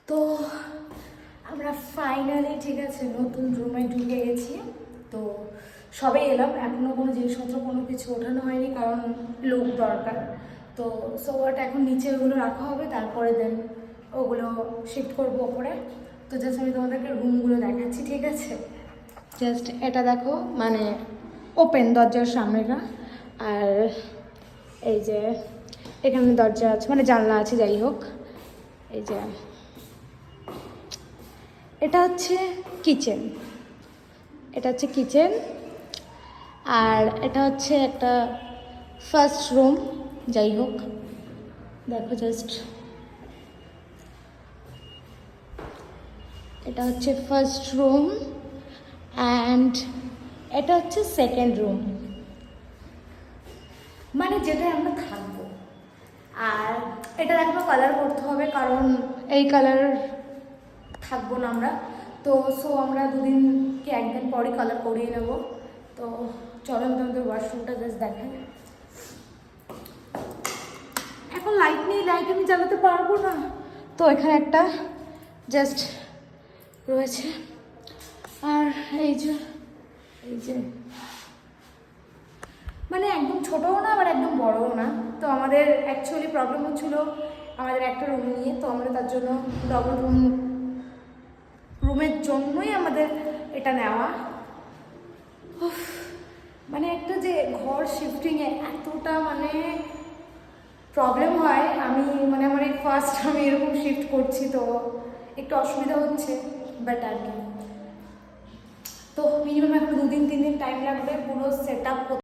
তো আমরা ফাইনালি ঠিক আছে নতুন রুমে ঢুকে গেছি। তো সবে এলাম, এখনও কোনো জিনিসপত্র কোনো কিছু ওঠানো হয়নি কারণ লোক দরকার। তো সোফাটা এখন নিচে ওগুলো রাখা হবে, তারপরে দেন ওগুলো শিফট করবো ওপরে। তো জাস্ট আমি তোমাদেরকে রুমগুলো দেখাচ্ছি, ঠিক আছে? জাস্ট এটা দেখো, মানে ওপেন দরজার সামনেটা। আর এই যে এখানে দরজা আছে, মানে জানলা আছে, যাই হোক। এই যে এটা হচ্ছে কিচেন, এটা হচ্ছে কিচেন। আর এটা হচ্ছে একটা ফার্স্ট রুম, যাই হোক। দেখো জাস্ট, এটা হচ্ছে ফার্স্ট রুম অ্যান্ড এটা হচ্ছে সেকেন্ড রুম, মানে যেটাই আমরা থাকবো। আর এটা দেখো কালার করতে হবে কারণ এই কালার থাকবো না আমরা। তো আমরা দুদিন কি একদিন পরই কালার করিয়ে নেব। তো চলো তোমাদের ওয়াশরুমটা জাস্ট দেখাই। এখন লাইট নেই, লাইট আমি জ্বালাতে পারবো না। তো এখানে একটা জাস্ট রয়েছে। আর এই যে মানে একদম ছোটও না আবার একদম বড়ও না। তো আমাদের অ্যাকচুয়ালি প্রবলেম হচ্ছিলো আমাদের একটা রুম নিয়ে। তো আমরা তার জন্য ডবল রুমের জন্যই আমাদের এটা নেওয়া। মানে একটা যে ঘর শিফটিংয়ে এতটা মানে প্রবলেম হয়, মানে আমার এই ফার্স্ট আমি এরকম শিফট করছি, তো একটু অসুবিধা হচ্ছে। বাট আর কি, তো মিনিমাম এখন 2-3 দিন টাইম লাগবে পুরো সেট আপ।